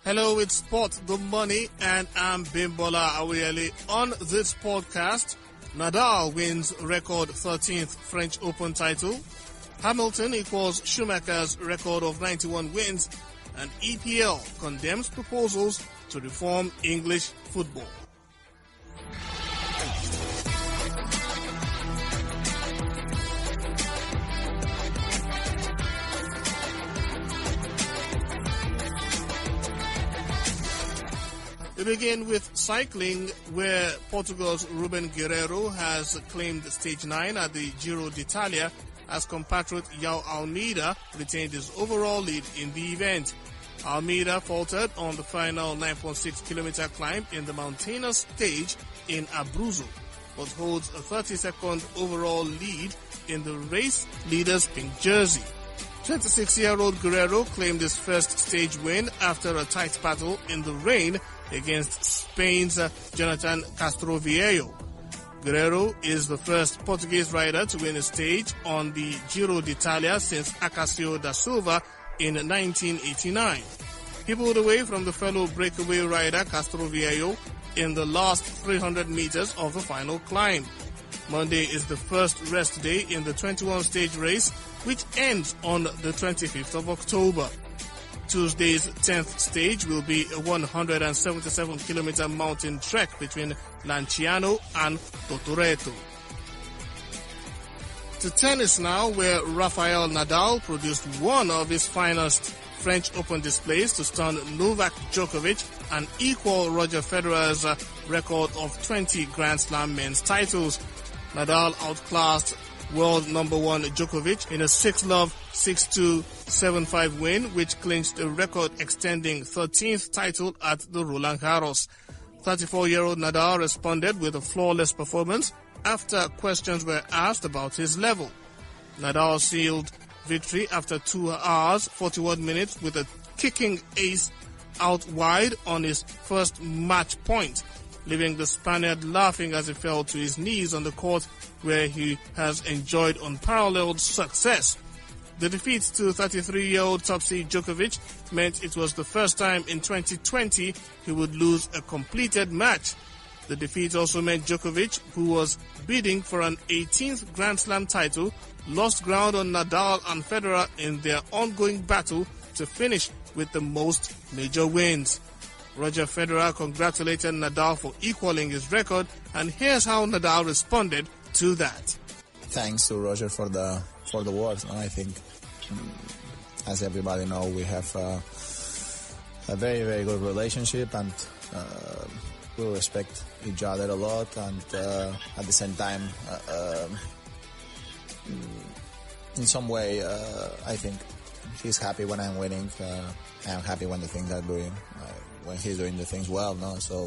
Hello, it's Sport the Money, and I'm Bimbola Awuyele. On this podcast, Nadal wins record 13th French Open title. Hamilton equals Schumacher's record of 91 wins, and EPL condemns proposals to reform English football. We begin with cycling, where Portugal's Ruben Guerreiro has claimed stage 9 at the Giro d'Italia as compatriot Joao Almeida retained his overall lead in the event. Almeida faltered on the final 9.6-kilometer climb in the mountainous stage in Abruzzo, but holds a 30-second overall lead in the race leader's pink jersey. 26-year-old Guerreiro claimed his first stage win after a tight battle in the rain against Spain's Jonathan Castroviejo. Guerreiro is the first Portuguese rider to win a stage on the Giro d'Italia since Acacio da Silva in 1989. He pulled away from the fellow breakaway rider Castroviejo in the last 300 meters of the final climb. Monday is the first rest day in the 21-stage race, which ends on the 25th of October. Tuesday's 10th stage will be a 177-kilometer mountain trek between Lanciano and Tortoreto. To tennis now, where Rafael Nadal produced one of his finest French Open displays to stun Novak Djokovic and equal Roger Federer's record of 20 Grand Slam men's titles. Nadal outclassed world number one Djokovic in a 6-love, 6-2, 7-5 win, which clinched a record-extending 13th title at the Roland Garros. 34-year-old Nadal responded with a flawless performance after questions were asked about his level. Nadal sealed victory after 2 hours, 41 minutes with a kicking ace out wide on his first match point, leaving the Spaniard laughing as he fell to his knees on the court where he has enjoyed unparalleled success. The defeat to 33-year-old top seed Djokovic meant it was the first time in 2020 he would lose a completed match. The defeat also meant Djokovic, who was bidding for an 18th Grand Slam title, lost ground on Nadal and Federer in their ongoing battle to finish with the most major wins. Roger Federer congratulated Nadal for equaling his record, and here's how Nadal responded to that. Thanks to Roger for the words. I think, as everybody knows, we have a very, very good relationship, and we respect each other a lot. And at the same time, in some way, I think he's happy when I'm winning. I'm happy when the things are doing. When he's doing the things well, no? So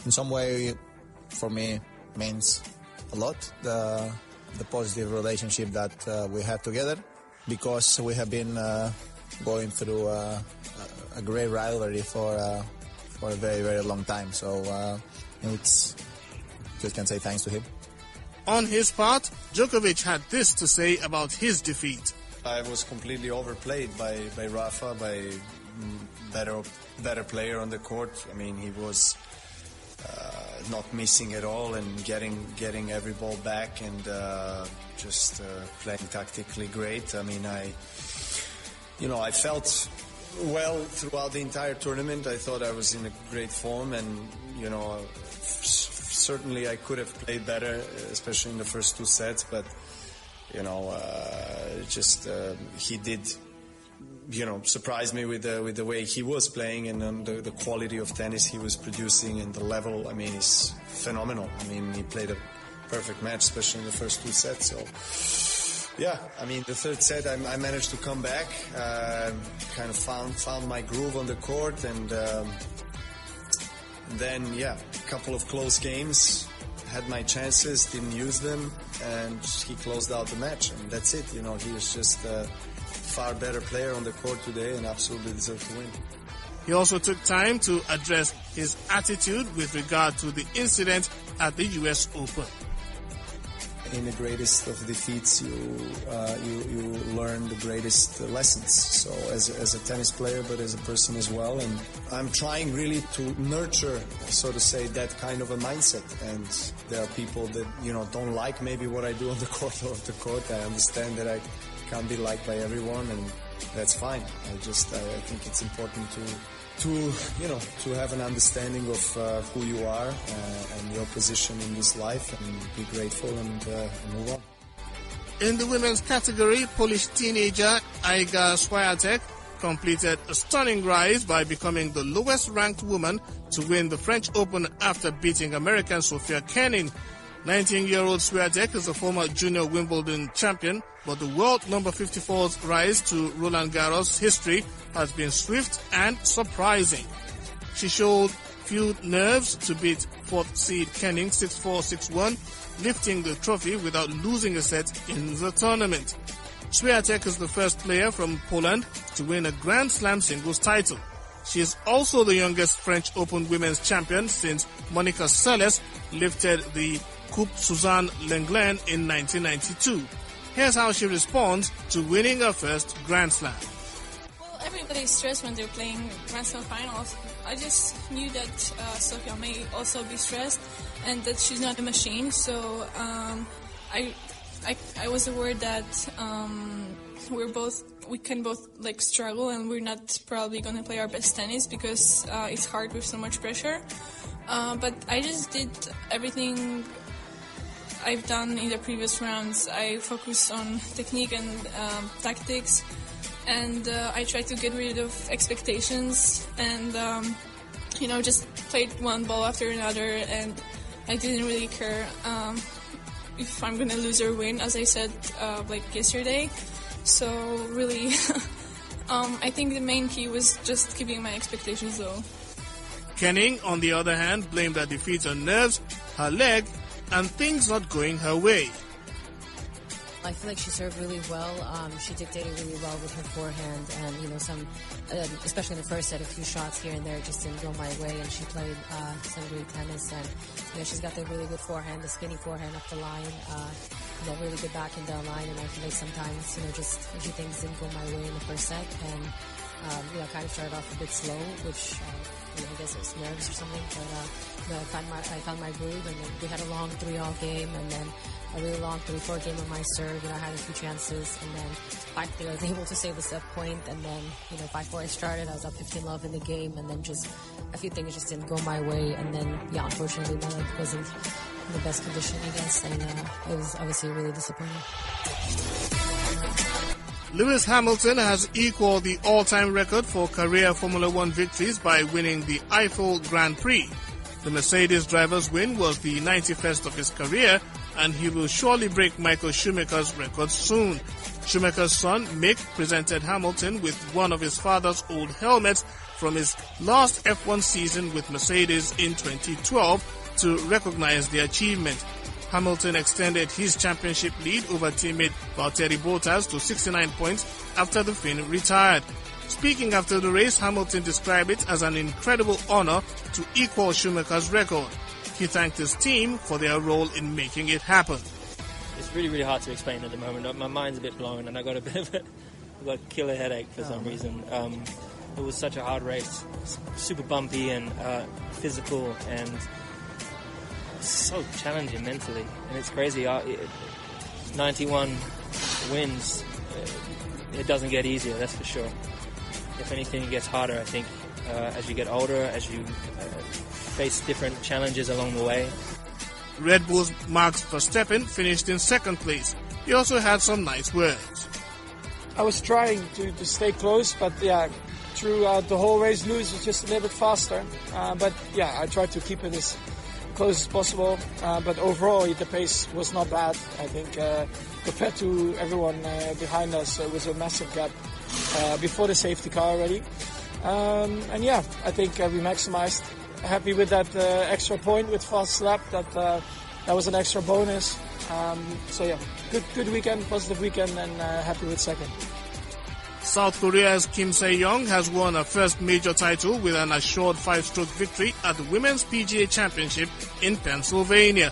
in some way, for me, means a lot, the positive relationship that we have together, because we have been going through a great rivalry for a very, very long time. So it's just can say thanks to him. On his part, Djokovic had this to say about his defeat. I was completely overplayed by Rafa, by better player on the court. I mean, he was not missing at all and getting every ball back and just playing tactically great. I mean, I felt well throughout the entire tournament. I thought I was in a great form, and certainly I could have played better, especially in the first 2 sets. But he did. Surprised me with the way he was playing and the quality of tennis he was producing and the level. I mean, is phenomenal. I mean, he played a perfect match, especially in the first 2 sets. So, yeah, I mean, the 3rd set I managed to come back, kind of found my groove on the court, and then, a couple of close games. Had my chances, didn't use them, and he closed out the match, and that's it. He was just far better player on the court today and absolutely deserved to win. He also took time to address his attitude with regard to the incident at the US Open. in the greatest of defeats, you learn the greatest lessons. So as a tennis player, but as a person as well. And I'm trying really to nurture, so to say, that kind of a mindset. And there are people that, don't like maybe what I do on the court or off the court. I understand that I can't be liked by everyone, and that's fine. I think it's important to have an understanding of who you are and your position in this life, and be grateful and move on. In the women's category, Polish teenager Iga Swiatek completed a stunning rise by becoming the lowest-ranked woman to win the French Open after beating American Sofia Kenin. 19-year-old Swiatek is a former junior Wimbledon champion, but the world number 54's rise to Roland Garros history has been swift and surprising. She showed few nerves to beat 4th seed Kenin 6-4, 6-1, lifting the trophy without losing a set in the tournament. Swiatek is the first player from Poland to win a Grand Slam singles title. She is also the youngest French Open women's champion since Monica Seles lifted the Coupe Suzanne Lenglen in 1992. Here's how she responds to winning her first Grand Slam. Well, everybody's stressed when they're playing Grand Slam finals. I just knew that Sofia may also be stressed and that she's not a machine. So I was aware that we can both struggle, and we're not probably going to play our best tennis because it's hard with so much pressure. But I just did everything I've done in the previous rounds. I focused on technique and tactics, and I tried to get rid of expectations and just played one ball after another, and I didn't really care if I'm gonna lose or win, as I said yesterday. So really I think the main key was just keeping my expectations low. Kenin, on the other hand, blamed her defeat on nerves, her leg, and things not going her way. I feel like she served really well. She dictated really well with her forehand, and some, especially in the first set, a few shots here and there just didn't go my way. And she played some great tennis, and she's got the really good forehand, the skinny forehand up the line, really good backhand down line. And I feel like sometimes just a few things didn't go my way in the first set, and kind of started off a bit slow, which I guess it was nerves or something. But I found my groove, and then we had a long 3-all game, and then a really long 3-4 game on my serve. I had a few chances, and then 5-3 I was able to save the set point, and then 5-4 I started. I was up 15-love in the game, and then just a few things just didn't go my way, and then unfortunately my leg wasn't in the best condition, I guess, and it was obviously really disappointing. Lewis Hamilton has equaled the all-time record for career Formula One victories by winning the Eiffel Grand Prix. The Mercedes driver's win was the 91st of his career, and he will surely break Michael Schumacher's record soon. Schumacher's son, Mick, presented Hamilton with one of his father's old helmets from his last F1 season with Mercedes in 2012 to recognize the achievement. Hamilton extended his championship lead over teammate Valtteri Bottas to 69 points after the Finn retired. Speaking after the race, Hamilton described it as an incredible honor to equal Schumacher's record. He thanked his team for their role in making it happen. It's really, really hard to explain at the moment. My mind's a bit blown, and I got a bit of a killer headache for some reason. It was such a hard race, super bumpy and physical, and so challenging mentally. And it's crazy. 91 wins. It doesn't get easier, that's for sure. If anything, it gets harder, I think, as you get older, as you face different challenges along the way. Red Bull's Max Verstappen finished in second place. He also had some nice words. I was trying to stay close, but throughout the whole race, Lewis was just a little bit faster. I tried to keep it as close as possible. But overall, the pace was not bad. I think compared to everyone behind us, it was a massive gap before the safety car already. I think we maximized. Happy with that extra point with fast lap. That was an extra bonus. Good weekend, positive weekend, and happy with second. South Korea's Kim Se-young has won her first major title with an assured 5-stroke victory at the Women's PGA Championship in Pennsylvania.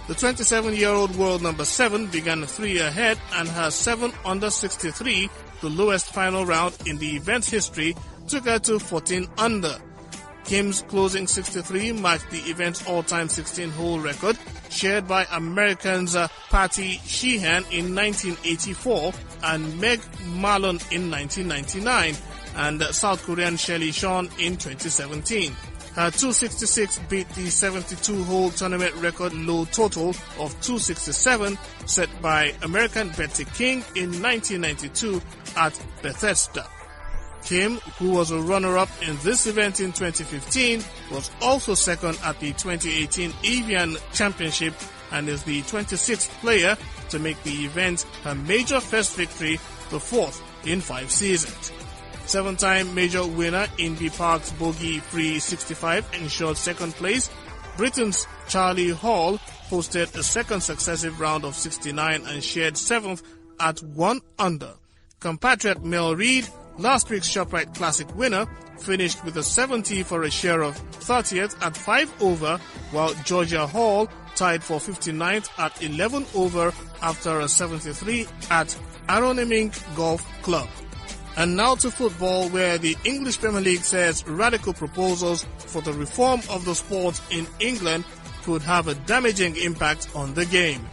The 27-year-old world number 7 began 3 ahead and her 7 under 63, the lowest final round in the event's history, took her to 14 under. Kim's closing 63 marked the event's all-time 16-hole record, shared by Americans Patty Sheehan in 1984 and Meg Marlon in 1999, and South Korean Shelly Shawn in 2017. Her 266 beat the 72-hole tournament record low total of 267 set by American Betty King in 1992 at Bethesda. Kim, who was a runner-up in this event in 2015, was also second at the 2018 Evian Championship and is the 26th player to make the event her major first victory, the 4th in 5 seasons. 7-time major winner Indy Park's bogey-free 65 ensured second place. Britain's Charlie Hall posted a second successive round of 69 and shared 7th at 1 under. Compatriot Mel Reid, last week's ShopRite Classic winner, finished with a 70 for a share of 30th at 5 over, while Georgia Hall tied for 59th at 11 over after a 73 at Aronimink Golf Club. And now to football, where the English Premier League says radical proposals for the reform of the sport in England could have a damaging impact on the game.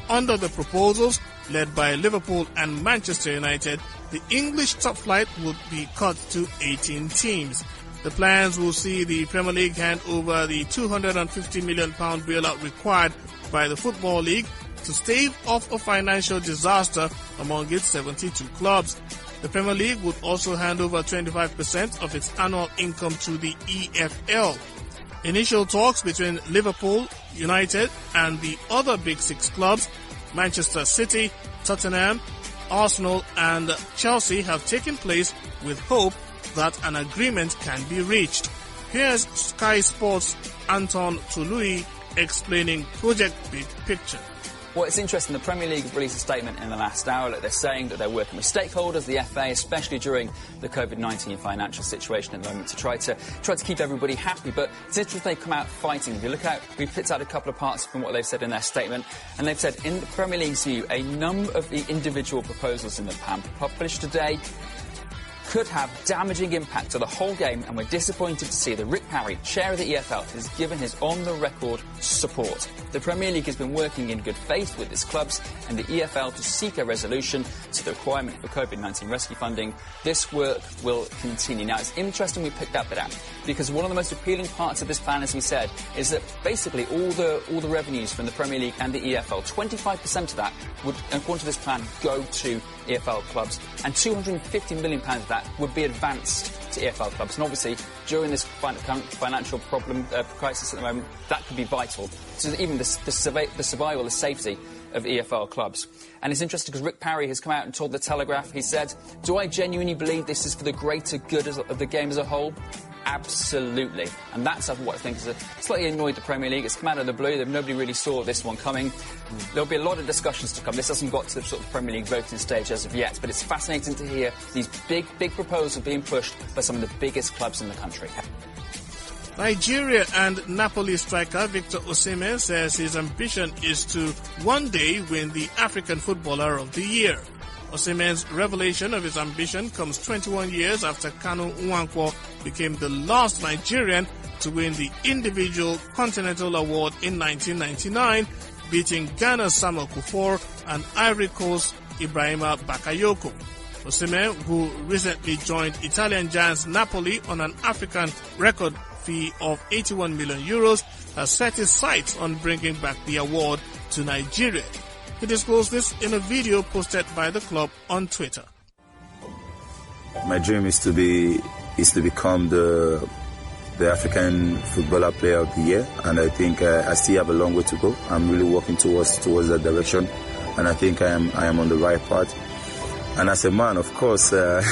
Under the proposals, led by Liverpool and Manchester United, the English top flight would be cut to 18 teams. The plans will see the Premier League hand over the £250 million bailout required by the Football League to stave off a financial disaster among its 72 clubs. The Premier League would also hand over 25% of its annual income to the EPL. Initial talks between Liverpool, United and the other Big Six clubs, Manchester City, Tottenham, Arsenal and Chelsea, have taken place with hope that an agreement can be reached. Here's Sky Sports' Anton Tului explaining Project Big Picture. Well, it's interesting. The Premier League released a statement in the last hour that they're saying that they're working with stakeholders, the FA, especially during the COVID-19 financial situation at the moment, to try to keep everybody happy. But it's interesting they come out fighting. If you look out, we've picked out a couple of parts from what they've said in their statement, and they've said, in the Premier League's view, a number of the individual proposals in the PAM published today could have damaging impact to the whole game, and we're disappointed to see that Rick Parry, chair of the EFL, has given his on-the-record support. The Premier League has been working in good faith with its clubs and the EFL to seek a resolution to the requirement for COVID-19 rescue funding. This work will continue. Now, it's interesting we picked that bit out, because one of the most appealing parts of this plan, as we said, is that basically all the revenues from the Premier League and the EFL, 25% of that would, according to this plan, go to EFL clubs, and £250 million of that would be advanced to EFL clubs. And obviously, during this financial crisis at the moment, that could be vital to even the survival, the safety of EFL clubs. And it's interesting because Rick Parry has come out and told The Telegraph, he said, "Do I genuinely believe this is for the greater good of the game as a whole? Absolutely." And that's what I think has slightly annoyed the Premier League. It's come out of the blue. Nobody really saw this one coming. There'll be a lot of discussions to come. This hasn't got to the sort of Premier League voting stage as of yet, but it's fascinating to hear these big proposals being pushed by some of the biggest clubs in the country. Nigeria and Napoli striker Victor Osimhen says his ambition is to one day win the African Footballer of the Year. Osimhen's revelation of his ambition comes 21 years after Kanu Nwankwo became the last Nigerian to win the individual Continental Award in 1999, beating Ghana's Samuel Kufuor and Ivory Coast's Ibrahima Bakayoko. Osimhen, who recently joined Italian giants Napoli on an African record fee of €81 million, has set his sights on bringing back the award to Nigeria. He disclosed this in a video posted by the club on Twitter. My dream is to become the African Footballer Player of the Year, and I think I still have a long way to go. I'm really working towards that direction, and I think I am on the right path. And as a man, of course, it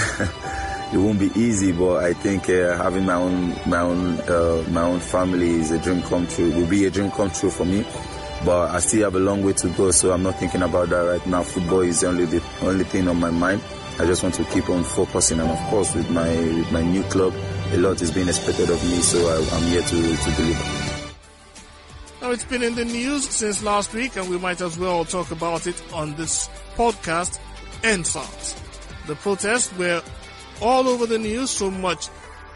won't be easy, but I think having my own family is a dream come true. It will be a dream come true for me. But I still have a long way to go, so I'm not thinking about that right now. Football is the only thing on my mind. I just want to keep on focusing, and of course, with my new club, a lot is being expected of me, so I'm here to deliver. Now, it's been in the news since last week, and we might as well talk about it on this podcast, EndSARS. The protests were all over the news, so much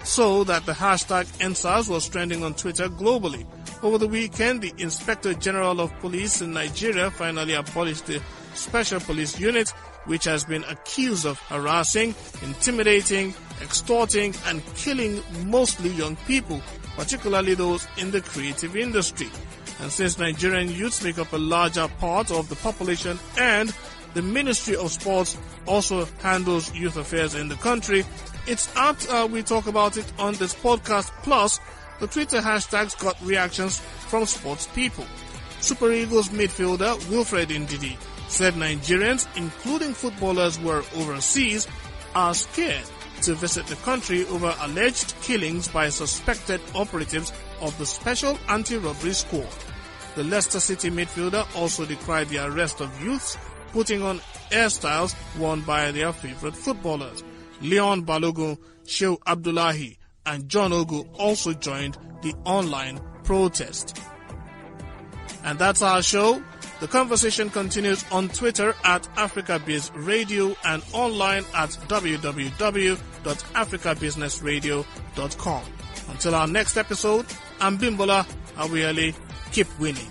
so that the hashtag EndSARS was trending on Twitter globally. Over the weekend, the Inspector General of Police in Nigeria finally abolished the Special Police Unit, which has been accused of harassing, intimidating, extorting, and killing mostly young people, particularly those in the creative industry. And since Nigerian youths make up a larger part of the population and the Ministry of Sports also handles youth affairs in the country, it's apt we talk about it on this podcast. Plus, the Twitter hashtags got reactions from sports people. Super Eagles midfielder Wilfred Ndidi said Nigerians, including footballers who are overseas, are scared to visit the country over alleged killings by suspected operatives of the Special Anti-Robbery Squad. The Leicester City midfielder also decried the arrest of youths putting on hairstyles worn by their favorite footballers. Leon Balogun, Shehu Abdullahi, and John Ogu also joined the online protest. And that's our show. The conversation continues on Twitter at AfricaBizRadio and online at www.africabusinessradio.com. Until our next episode, I'm Bimbola Awuyale. Keep winning.